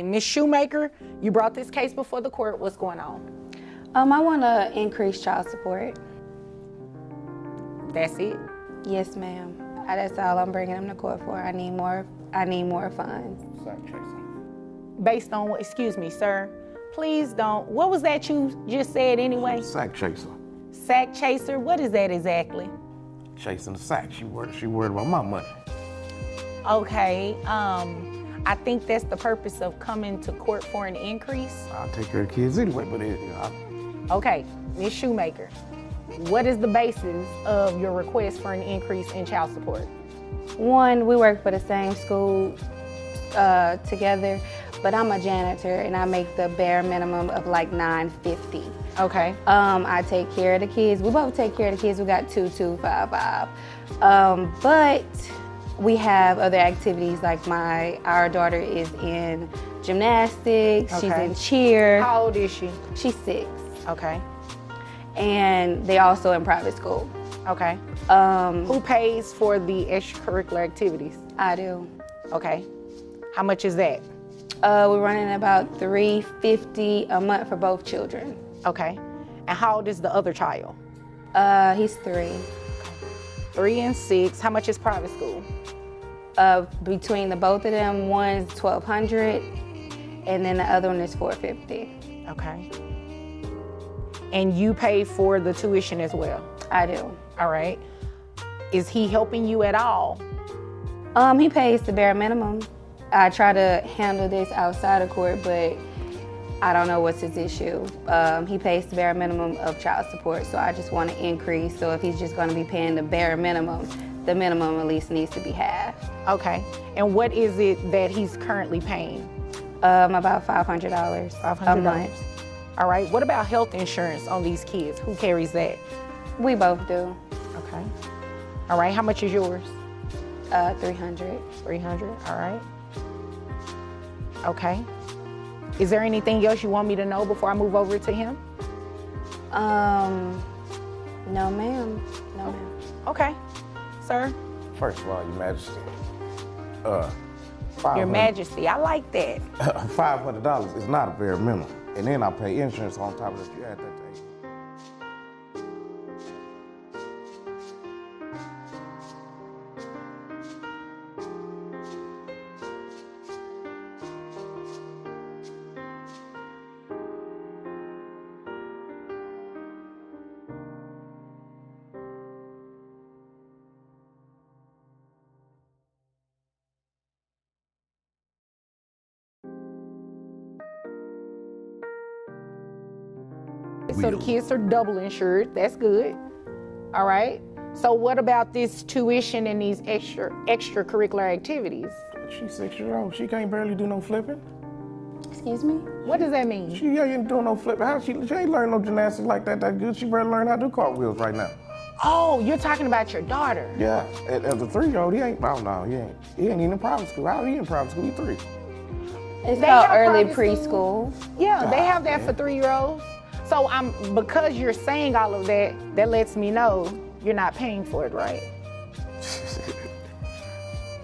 Ms. Shoemaker, you brought this case before the court. What's going on? I want to increase child support. That's it? Yes, ma'am. That's all I'm bringing them to court for. I need more funds. Sack chaser. Based on what, excuse me, sir, please don't. What was that you just said anyway? Sack chaser. Sack chaser, what is that exactly? Chasing the sack. She worried about my money. Okay, I think that's the purpose of coming to court for an increase. I'll take care of kids anyway, but Okay, Ms. Shoemaker, what is the basis of your request for an increase in child support? One, we work for the same school together, but I'm a janitor and I make the bare minimum of like $9.50. Okay. I take care of the kids. We both take care of the kids. We got 2,255. But we have other activities like our daughter is in gymnastics. Okay. She's in cheer. How old is she? She's 6. Okay. And they also in private school. Okay. Who pays for the extracurricular activities? I do. Okay. How much is that? We're running about $350 a month for both children. Okay. And how old is the other child? He's 3. 3 and 6. How much is private school? Between the both of them, one's $1,200 and then the other one is $450. Okay. And you pay for the tuition as well? I do. All right. Is he helping you at all? He pays the bare minimum. I try to handle this outside of court, but I don't know what's his issue. He pays the bare minimum of child support, so I just want to increase. So if he's just going to be paying the bare minimum, the minimum at least needs to be half. Okay. And what is it that he's currently paying? About $500 a month. All right. What about health insurance on these kids? Who carries that? We both do. Okay. All right. How much is yours? $300. 300. All right. Okay. Is there anything else you want me to know before I move over to him? No, ma'am. No, ma'am. Okay. Sir? first of all, Your Majesty, Your Majesty, I like that. $500 is not a bare minimum. And then I pay insurance on top of that. You add that to it. So the kids are double insured. That's good. All right. So what about this tuition and these extracurricular activities? She's 6 years old. She can't barely do no flipping. Excuse me? What does that mean? She ain't doing no flipping. She ain't learning no gymnastics like that good. She better learn how to do cartwheels right now. Oh, you're talking about your daughter. Yeah. As a 3-year-old, he ain't, oh no, he ain't even in private school. How he in private school? He 3. It's They called have early private preschool. Yeah, they have that for 3-year-olds. So because you're saying all of that, that lets me know you're not paying for it, right?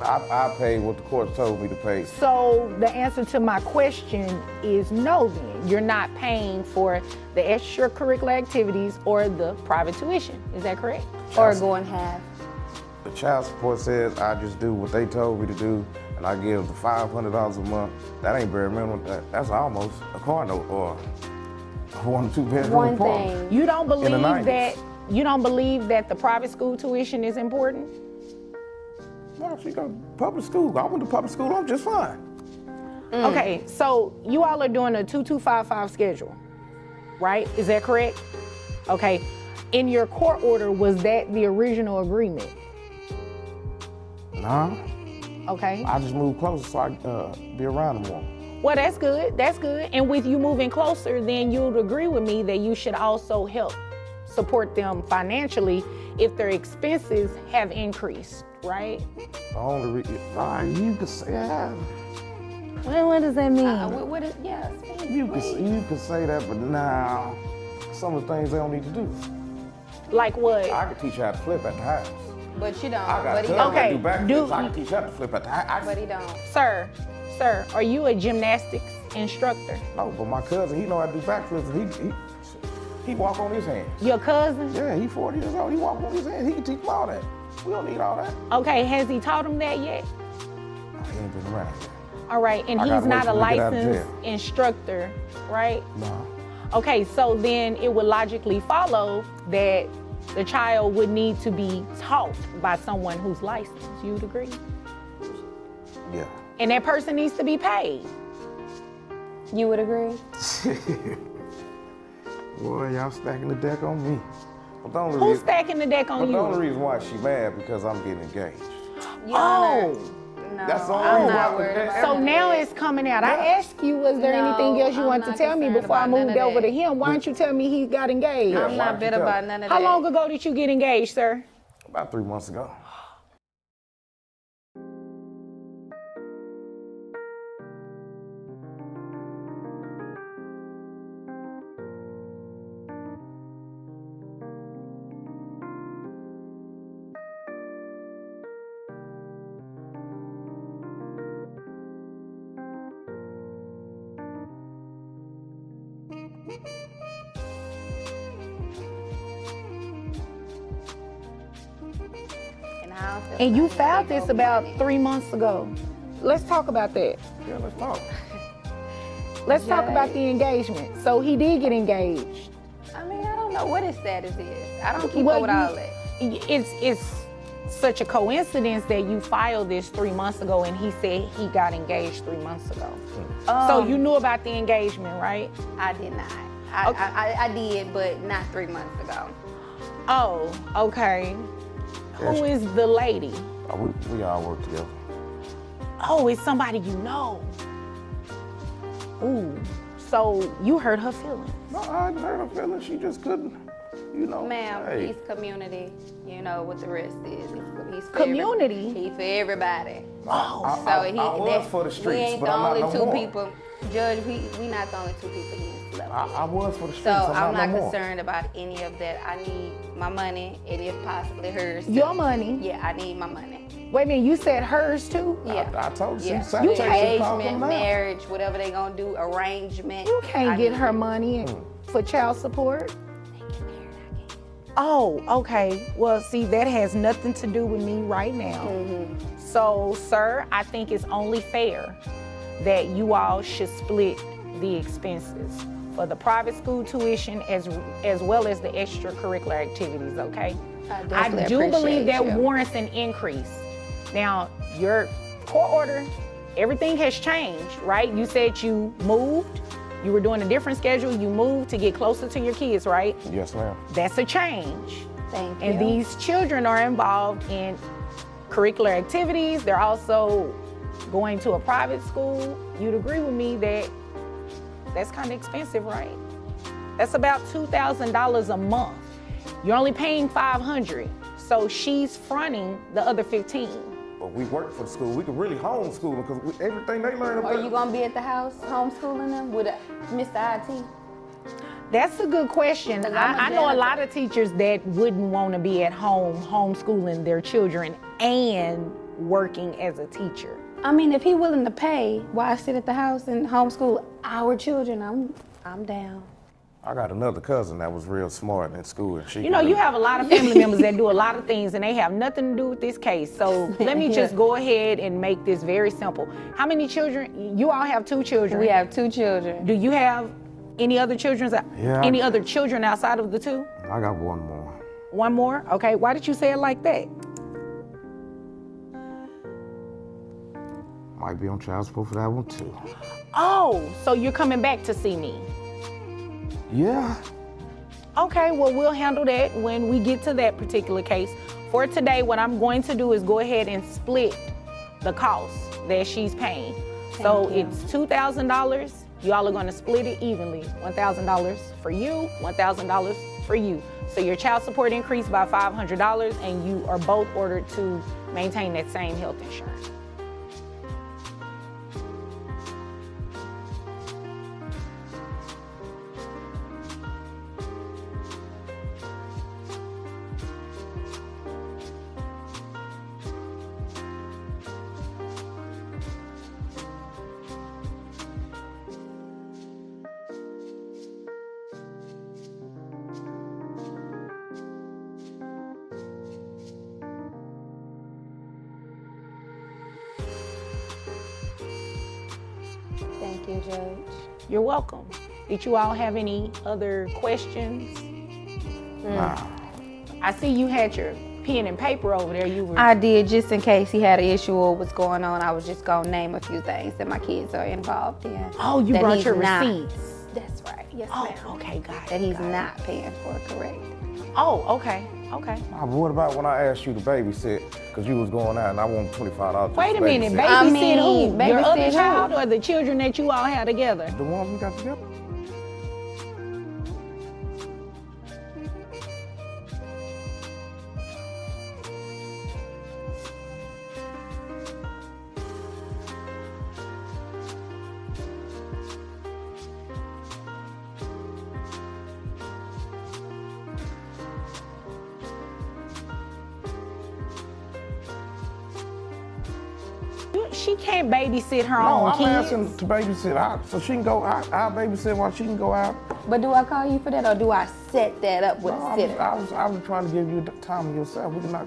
I paid what the court told me to pay. So the answer to my question is no then. You're not paying for the extracurricular activities or the private tuition. Is that correct? Or going half. The child support says I just do what they told me to do, and I give the $500 a month. That ain't bare minimum. That's almost a car note or 1 or 2 bedroom One apartment. thing. You don't In the believe that the private school tuition is important? Well, she go to public school. I went to public school. I'm just fine. Okay, so you all are doing a 2255 schedule, right? Is that correct? Okay. In your court order, was that the original agreement? Nah. Okay. I just moved closer so I can be around them more. Well, that's good. That's good. And with you moving closer, then you'd agree with me that you should also help support them financially if their expenses have increased, right? The only you can say, yeah. Well, what does that mean? You can say that, but now some of the things they don't need to do. Like what? I can teach you how to flip at the house. But you don't. I got But he cousins don't. that do Okay, backflips. I can teach you how to flip at the house. But he don't. Sir, Sir, are you a gymnastics instructor? No, but my cousin, he know how to do backflips. He walk on his hands. Your cousin? Yeah, he 40 years old. He walk on his hands. He can teach him all that. We don't need all that. Okay, has he taught him that yet? He ain't been around yet. All right, and I he's gotta not wait a till we get out of licensed jail. instructor, right? No. Okay, so then it would logically follow that the child would need to be taught by someone who's licensed. You'd agree? Yeah. And that person needs to be paid. You would agree? Boy, y'all stacking the deck on me. But the only Who's reason, stacking the deck but on the you? only reason why she mad because I'm getting engaged. Your Honor, Oh, no, That's the only I'm reason not why- worried about so none of now that. it's coming out. I Yeah. asked you, was there No, anything else you I'm wanted to not tell me concerned before I about none moved of over that. to him? Why don't you tell me he got engaged? Yeah. I'm why not don't bitter you tell about me? none of How that. long ago did you get engaged, sir? About 3 months ago. And I don't feel And you like filed they this go about money. 3 months ago. Let's talk about that. Yeah, let's talk. Let's talk about Judge. the engagement. So he did get engaged. I mean, I don't know what his status is. I don't keep Well, up with you- all that. It's such a coincidence that you filed this 3 months ago and he said he got engaged 3 months ago. So you knew about the engagement, right? I did not. Okay. I did, but not 3 months ago. Oh, okay. Yes. Who is the lady? We all work together. Oh, it's somebody you know. Ooh, so you hurt her feelings. No, I didn't hurt her feelings. She just couldn't, you know. Ma'am, hey. he's community. You know what the rest is. He's for Community? He's for everybody. Oh, So I was for the we streets, ain't but the I'm not only no two more. people. Judge, we not the only two people he's slept with. I was for the streets. So I'm no not more. concerned about any of that. I need my money, and if possibly hers. too. your money. Yeah, I need my money. Wait a minute, you said hers too? Yeah. I told you, Yeah. she You said Engagement, marriage, whatever they gonna do, arrangement. You can't I get need her it. money for child support. Oh, okay. Well, see, that has nothing to do with me right now. So, sir, I think it's only fair that you all should split the expenses for the private school tuition as well as the extracurricular activities, okay? I I definitely do believe appreciate that you. warrants an increase. Now, your court order, everything has changed, right? You said you moved, you were doing a different schedule, you moved to get closer to your kids, right? Yes, ma'am. That's a change. Thank you. And these children are involved in curricular activities. They're also going to a private school. You'd agree with me that that's kind of expensive, right? That's about $2,000 a month. You're only paying $500, so she's fronting the other 15. But we work for the school. We could really homeschool them because everything they learn about. Are you gonna be at the house homeschooling them with Mr. IT? That's a good question. Because I'm a I know a janitor. lot of teachers that wouldn't want to be at home homeschooling their children and working as a teacher. I mean, if he willing to pay, why sit at the house and homeschool our children? I'm down. I got another cousin that was real smart in school, and she. You know, you have a lot of family members that do a lot of things and they have nothing to do with this case. So let me just go ahead and make this very simple. How many children? You all have 2 children. We have 2 children. Do you have any other children? Yeah. Any other children outside of the 2? I got one more. One more? Okay. Why did you say it like that? Might be on child support for that one too. Oh, so you're coming back to see me. Yeah. Okay, well, we'll handle that when we get to that particular case. For today, what I'm going to do is go ahead and split the cost that she's paying. So Thank you. it's $2,000. Y'all are going to split it evenly. $1,000 for you, $1,000 for you. So your child support increased by $500 and you are both ordered to maintain that same health insurance. Thank you, Judge. You're welcome. Did you all have any other questions? Nah. I see you had your pen and paper over there. You were. I did, just in case he had an issue or what's going on. I was just gonna name a few things that my kids are involved in. Oh, you that brought he's your not- receipts. That's right. Yes, Oh, ma'am. okay, got it. That he's got it. not paying for, correct? Oh, okay, okay. Nah, but what about when I asked you to babysit? Because you was going out and I want $25. Wait a minute, babysit. babysit mean, who? Your babysit other who? child or the children that you all had together? The ones we got together. She can't babysit her No, own I'm kids. asking to babysit out, so she can go out. I'll babysit while she can go out. But do I call you for that, or do I set that up with No, a sitter? I was trying to give you the time of yourself. We can knock.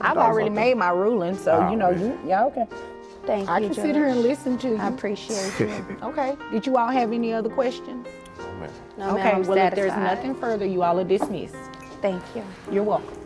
I've already made my ruling, so Oh, you know, man. yeah, okay. Thank I you, can Judge. sit here and listen to you. I appreciate you. Okay. Did you all have any other questions? Oh, man. No, ma'am, Okay. I'm Well, if there's satisfied. nothing further, you all are dismissed. Thank you. You're welcome.